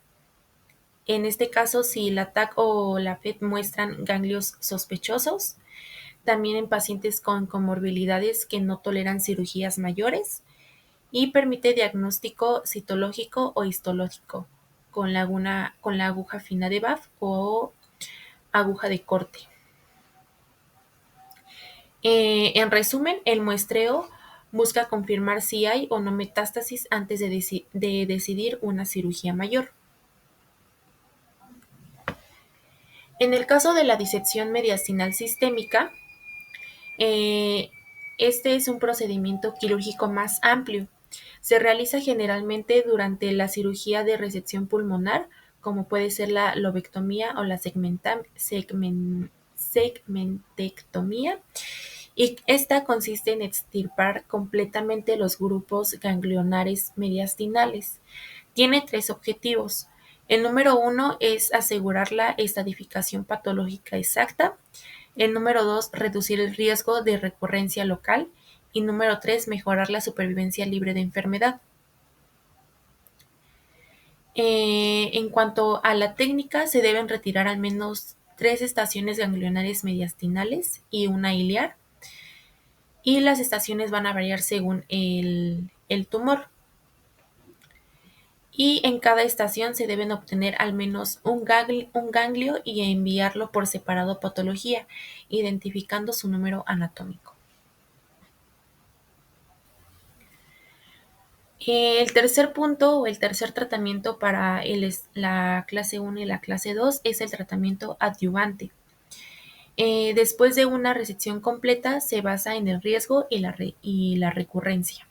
A: En este caso, si la TAC o la FET muestran ganglios sospechosos, también en pacientes con comorbilidades que no toleran cirugías mayores, y permite diagnóstico citológico o histológico con la aguja fina de BAF o aguja de corte. En resumen, el muestreo busca confirmar si hay o no metástasis antes de decidir una cirugía mayor. En el caso de la disección mediastinal sistémica, eh, este es un procedimiento quirúrgico más amplio. Se realiza generalmente durante la cirugía de resección pulmonar, como puede ser la lobectomía o la segmentectomía, y esta consiste en extirpar completamente los grupos ganglionares mediastinales. Tiene tres objetivos. El número uno es asegurar la estadificación patológica exacta. El número dos, reducir el riesgo de recurrencia local. Y número tres, mejorar la supervivencia libre de enfermedad. En cuanto a la técnica, se deben retirar al menos 3 estaciones ganglionares mediastinales y una iliar. y las estaciones van a variar según el tumor. Y en cada estación se deben obtener al menos un ganglio y enviarlo por separado a patología, identificando su número anatómico. El tercer punto o el tercer tratamiento para la clase 1 y la clase 2 es el tratamiento adyuvante. Después de una resección completa, se basa en el riesgo y la recurrencia.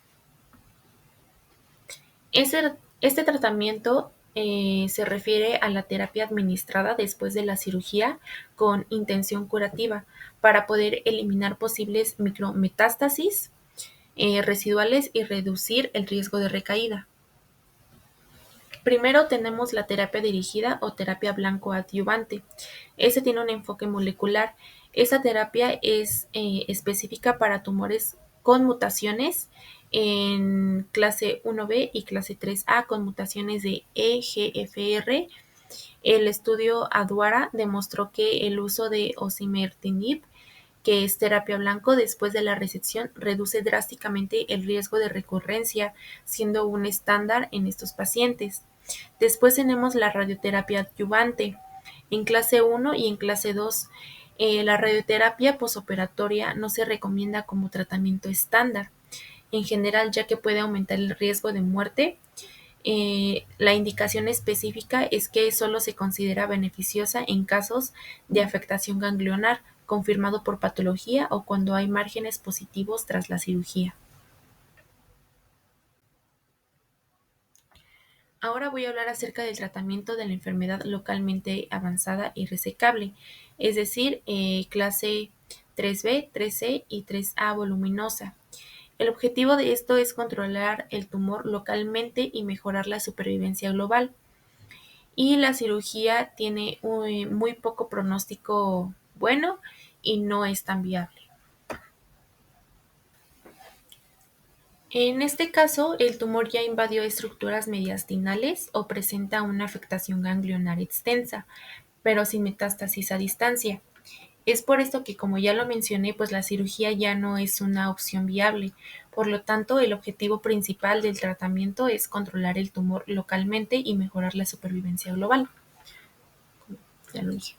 A: Este tratamiento se refiere a la terapia administrada después de la cirugía con intención curativa para poder eliminar posibles micrometástasis residuales y reducir el riesgo de recaída. Primero tenemos la terapia dirigida o terapia blanco adyuvante. Este tiene un enfoque molecular. Esta terapia es específica para tumores con mutaciones en clase 1B y clase 3A con mutaciones de EGFR. El estudio ADUARA demostró que el uso de osimertinib, que es terapia blanco después de la resección, reduce drásticamente el riesgo de recurrencia, siendo un estándar en estos pacientes. Después tenemos la radioterapia adyuvante en clase 1 y en clase 2. La radioterapia posoperatoria no se recomienda como tratamiento estándar en general, ya que puede aumentar el riesgo de muerte. La indicación específica es que solo se considera beneficiosa en casos de afectación ganglionar confirmado por patología o cuando hay márgenes positivos tras la cirugía. Ahora voy a hablar acerca del tratamiento de la enfermedad localmente avanzada y resecable, es decir, clase 3B, 3C y 3A voluminosa. El objetivo de esto es controlar el tumor localmente y mejorar la supervivencia global. Y la cirugía tiene muy poco pronóstico bueno y no es tan viable. En este caso, el tumor ya invadió estructuras mediastinales o presenta una afectación ganglionar extensa, pero sin metástasis a distancia. Es por esto que, como ya lo mencioné, pues la cirugía ya no es una opción viable. Por lo tanto, el objetivo principal del tratamiento es controlar el tumor localmente y mejorar la supervivencia global. Ya lo dije.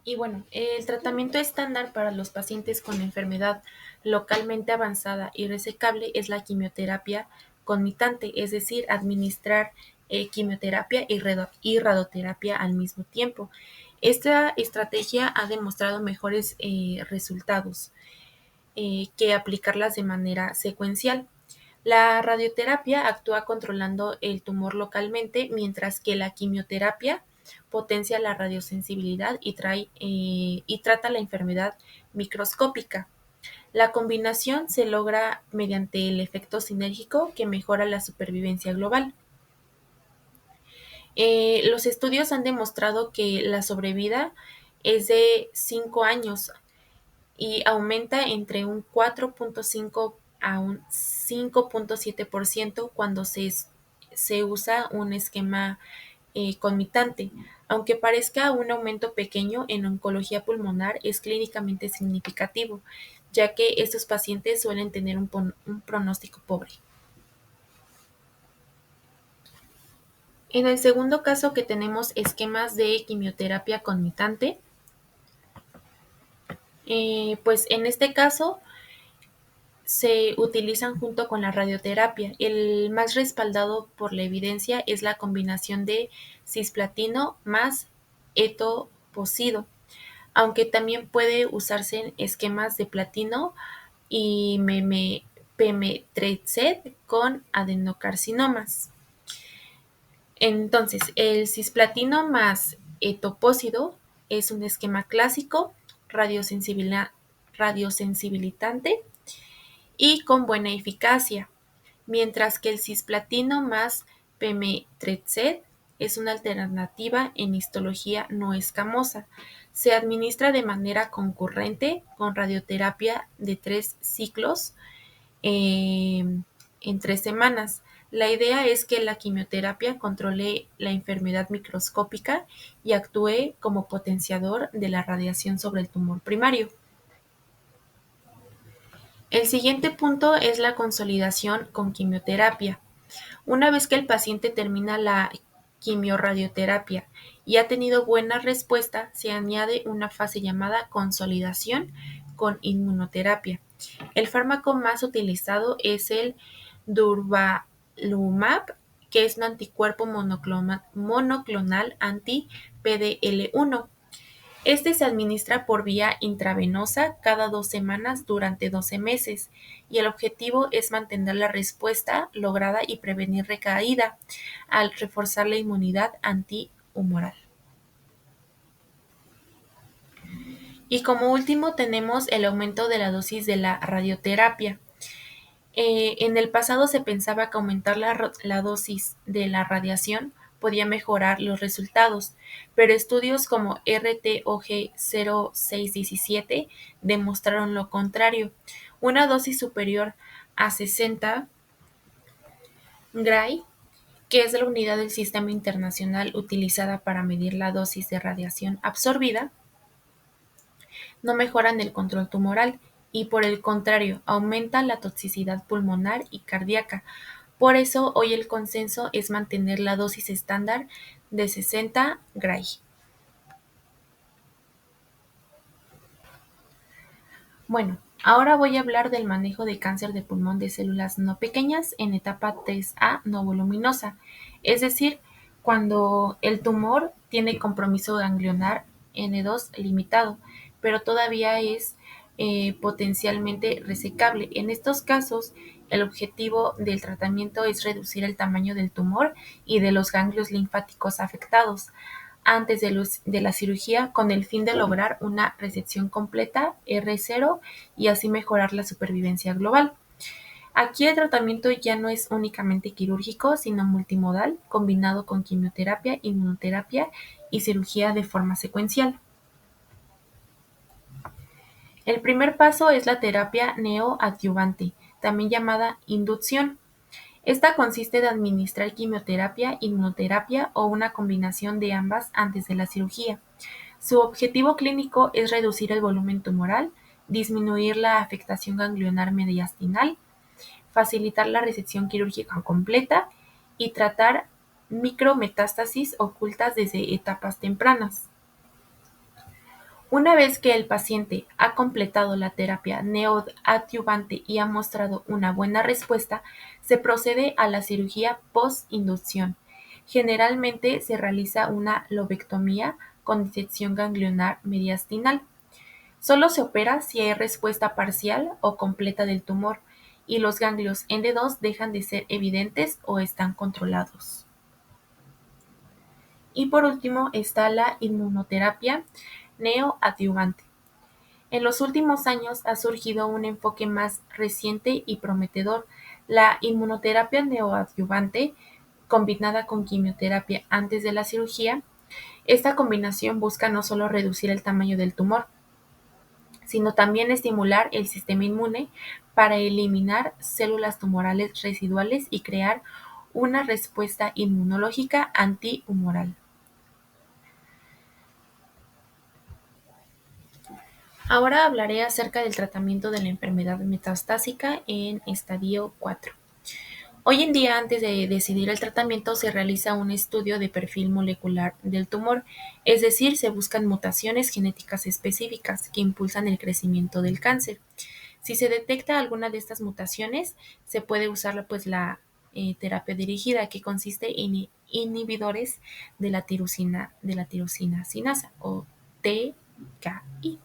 A: Y bueno, el tratamiento estándar para los pacientes con enfermedad localmente avanzada y resecable es la quimioterapia conmitante, es decir, administrar quimioterapia y radioterapia al mismo tiempo. Esta estrategia ha demostrado mejores resultados que aplicarlas de manera secuencial. La radioterapia actúa controlando el tumor localmente, mientras que la quimioterapia potencia la radiosensibilidad y trata la enfermedad microscópica. La combinación se logra mediante el efecto sinérgico que mejora la supervivencia global. Los estudios han demostrado que la sobrevida es de 5 años y aumenta entre un 4.5 a un 5.7% cuando se usa un esquema conmitante. Aunque parezca un aumento pequeño en oncología pulmonar, es clínicamente significativo, ya que estos pacientes suelen tener un pronóstico pobre. En el segundo caso que tenemos esquemas de quimioterapia conmitante, pues en este caso se utilizan junto con la radioterapia. El más respaldado por la evidencia es la combinación de cisplatino más etoposide, aunque también puede usarse en esquemas de platino y pemetrexed con adenocarcinomas. Entonces, el cisplatino más etoposide es un esquema clásico, radiosensibilitante y con buena eficacia, mientras que el cisplatino más pemetrexed es una alternativa en histología no escamosa. Se administra de manera concurrente con radioterapia de 3 ciclos eh, en 3 semanas. La idea es que la quimioterapia controle la enfermedad microscópica y actúe como potenciador de la radiación sobre el tumor primario. El siguiente punto es la consolidación con quimioterapia. Una vez que el paciente termina la quimiorradioterapia y ha tenido buena respuesta, se añade una fase llamada consolidación con inmunoterapia. El fármaco más utilizado es el durvalumab, que es un anticuerpo monoclonal anti-PDL1. Este se administra por vía intravenosa cada 2 semanas durante 12 meses y el objetivo es mantener la respuesta lograda y prevenir recaída al reforzar la inmunidad antihumoral. Y como último tenemos el aumento de la dosis de la radioterapia. En el pasado se pensaba que aumentar la dosis de la radiación podía mejorar los resultados, pero estudios como RTOG 0617 demostraron lo contrario. Una dosis superior a 60 Gray, que es la unidad del Sistema Internacional utilizada para medir la dosis de radiación absorbida, no mejoran el control tumoral y, por el contrario, aumentan la toxicidad pulmonar y cardíaca. Por eso, hoy el consenso es mantener la dosis estándar de 60 Gray. Bueno, ahora voy a hablar del manejo de cáncer de pulmón de células no pequeñas en etapa 3A no voluminosa, es decir, cuando el tumor tiene compromiso ganglionar N2 limitado, pero todavía es potencialmente resecable. En estos casos, el objetivo del tratamiento es reducir el tamaño del tumor y de los ganglios linfáticos afectados antes de la cirugía con el fin de lograr una resección completa R0 y así mejorar la supervivencia global. Aquí el tratamiento ya no es únicamente quirúrgico, sino multimodal, combinado con quimioterapia, inmunoterapia y cirugía de forma secuencial. El primer paso es la terapia neoadyuvante, también llamada inducción. Esta consiste en administrar quimioterapia, inmunoterapia o una combinación de ambas antes de la cirugía. Su objetivo clínico es reducir el volumen tumoral, disminuir la afectación ganglionar mediastinal, facilitar la resección quirúrgica completa y tratar micrometástasis ocultas desde etapas tempranas. Una vez que el paciente ha completado la terapia neoadyuvante y ha mostrado una buena respuesta, se procede a la cirugía post-inducción. Generalmente se realiza una lobectomía con disección ganglionar mediastinal. Solo se opera si hay respuesta parcial o completa del tumor y los ganglios N2 dejan de ser evidentes o están controlados. Y por último está la inmunoterapia neoadyuvante. En los últimos años ha surgido un enfoque más reciente y prometedor: la inmunoterapia neoadyuvante combinada con quimioterapia antes de la cirugía. Esta combinación busca no solo reducir el tamaño del tumor, sino también estimular el sistema inmune para eliminar células tumorales residuales y crear una respuesta inmunológica antihumoral. Ahora hablaré acerca del tratamiento de la enfermedad metastásica en estadio 4. Hoy en día, antes de decidir el tratamiento, se realiza un estudio de perfil molecular del tumor, es decir, se buscan mutaciones genéticas específicas que impulsan el crecimiento del cáncer. Si se detecta alguna de estas mutaciones, se puede usar la terapia dirigida, que consiste en inhibidores de la tirosina sinasa o TKI.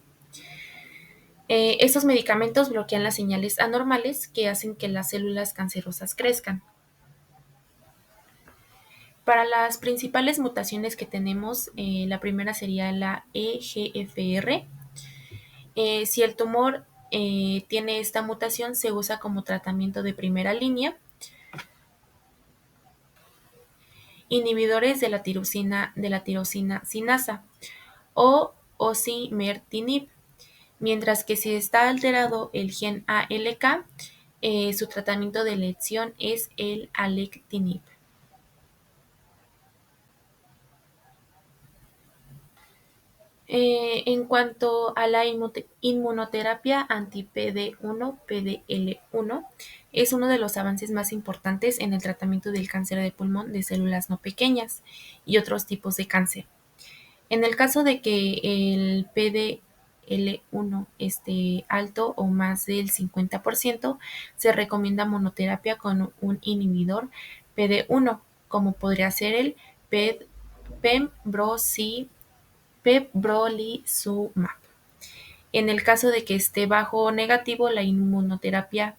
A: Estos medicamentos bloquean las señales anormales que hacen que las células cancerosas crezcan. Para las principales mutaciones que tenemos, la primera sería la EGFR. Si el tumor tiene esta mutación, se usa como tratamiento de primera línea inhibidores de la tirosina sinasa o osimertinib, mientras que si está alterado el gen ALK, su tratamiento de elección es el alectinib. En cuanto a la inmunoterapia anti-PD1, PDL1, es uno de los avances más importantes en el tratamiento del cáncer de pulmón de células no pequeñas y otros tipos de cáncer. En el caso de que el PDL1 esté alto o más del 50%, se recomienda monoterapia con un inhibidor PD1, como podría ser el pembrolizumab. En el caso de que esté bajo o negativo, la inmunoterapia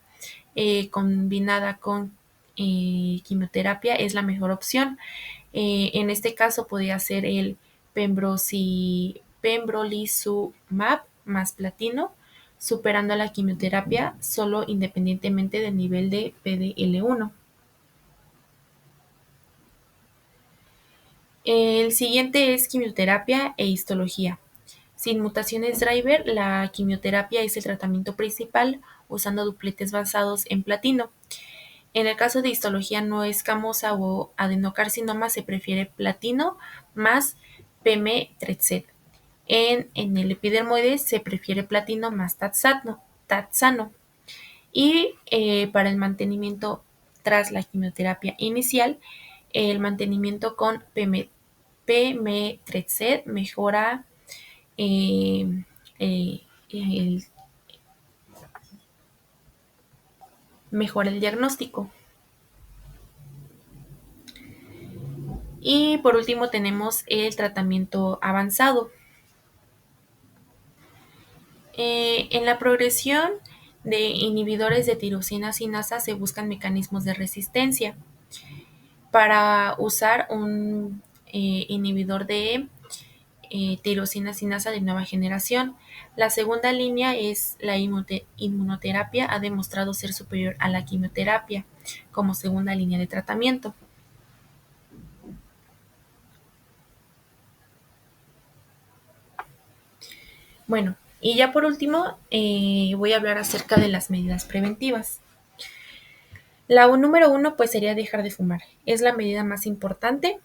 A: combinada con quimioterapia es la mejor opción. En este caso podría ser el pembrolizumab más platino, superando la quimioterapia solo independientemente del nivel de PDL1. El siguiente es quimioterapia e histología. Sin mutaciones driver, la quimioterapia es el tratamiento principal usando dupletes basados en platino. En el caso de histología no escamosa o adenocarcinoma se prefiere platino más pemetrexed. En el epidermoides se prefiere platino más taxano. Y para el mantenimiento tras la quimioterapia inicial, el mantenimiento con pemetrexed eh, eh, el- mejora el diagnóstico. Y por último tenemos el tratamiento avanzado. En la progresión de inhibidores de tirosina sinasa se buscan mecanismos de resistencia. Para usar un inhibidor de tirosina sinasa de nueva generación, la segunda línea es la inmunoterapia, ha demostrado ser superior a la quimioterapia como segunda línea de tratamiento. Bueno, y ya por último voy a hablar acerca de las medidas preventivas. La número uno pues sería dejar de fumar. Es la medida más importante.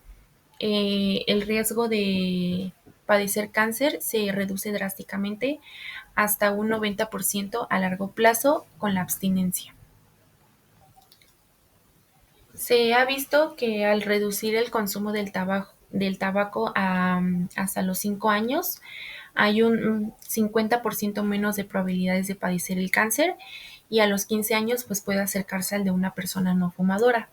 A: El riesgo de padecer cáncer se reduce drásticamente hasta un 90% a largo plazo con la abstinencia. Se ha visto que al reducir el consumo del tabaco hasta los 5 años, hay un 50% menos de probabilidades de padecer el cáncer y a los 15 años pues puede acercarse al de una persona no fumadora.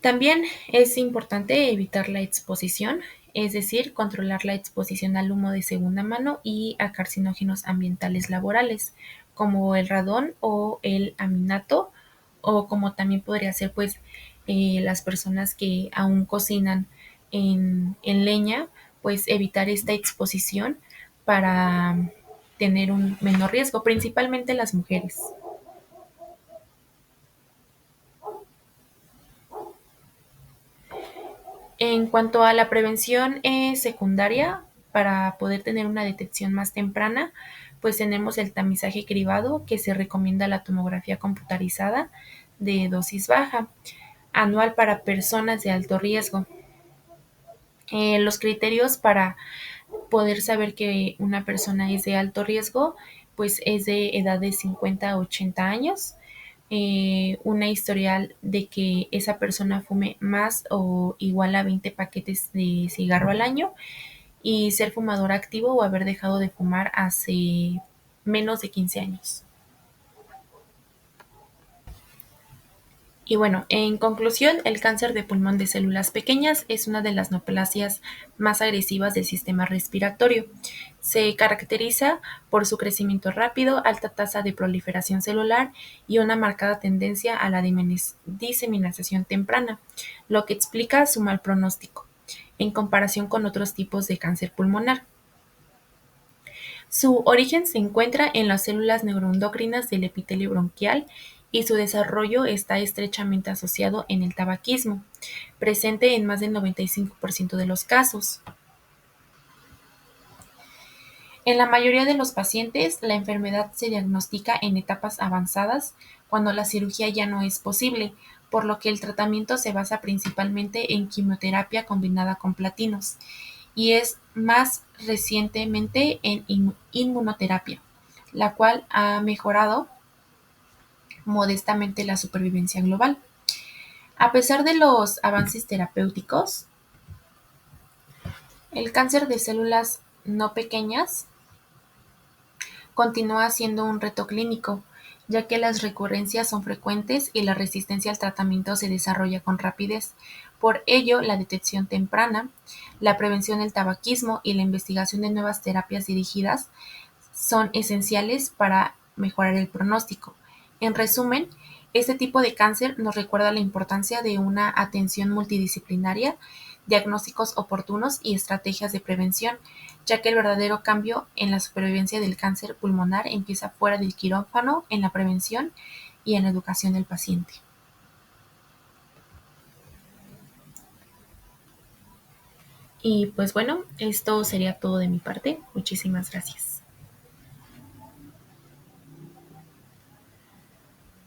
A: También es importante evitar la exposición, es decir, controlar la exposición al humo de segunda mano y a carcinógenos ambientales laborales, como el radón o el aminato, o como también podría ser pues las personas que aún cocinan en leña, pues evitar esta exposición para tener un menor riesgo, principalmente las mujeres. En cuanto a la prevención secundaria, para poder tener una detección más temprana, pues tenemos el tamizaje cribado, que se recomienda la tomografía computarizada de dosis baja, anual para personas de alto riesgo. Los criterios para poder saber que una persona es de alto riesgo, pues es de edad de 50 a 80 años, una historial de que esa persona fume más o igual a 20 paquetes de cigarro al año y ser fumador activo o haber dejado de fumar hace menos de 15 años. Y bueno, en conclusión, el cáncer de pulmón de células pequeñas es una de las neoplasias más agresivas del sistema respiratorio. Se caracteriza por su crecimiento rápido, alta tasa de proliferación celular y una marcada tendencia a la diseminación temprana, lo que explica su mal pronóstico en comparación con otros tipos de cáncer pulmonar. Su origen se encuentra en las células neuroendocrinas del epitelio bronquial y su desarrollo está estrechamente asociado en el tabaquismo, presente en más del 95% de los casos. En la mayoría de los pacientes, la enfermedad se diagnostica en etapas avanzadas cuando la cirugía ya no es posible por lo que el tratamiento se basa principalmente en quimioterapia combinada con platinos y es más recientemente en inmunoterapia, la cual ha mejorado modestamente la supervivencia global. A pesar de los avances terapéuticos, el cáncer de células no pequeñas continúa siendo un reto clínico, ya que las recurrencias son frecuentes y la resistencia al tratamiento se desarrolla con rapidez. Por ello, la detección temprana, la prevención del tabaquismo y la investigación de nuevas terapias dirigidas son esenciales para mejorar el pronóstico. En resumen, este tipo de cáncer nos recuerda la importancia de una atención multidisciplinaria, diagnósticos oportunos y estrategias de prevención, ya que el verdadero cambio en la supervivencia del cáncer pulmonar empieza fuera del quirófano, en la prevención y en la educación del paciente. Y pues bueno, esto sería todo de mi parte. Muchísimas gracias.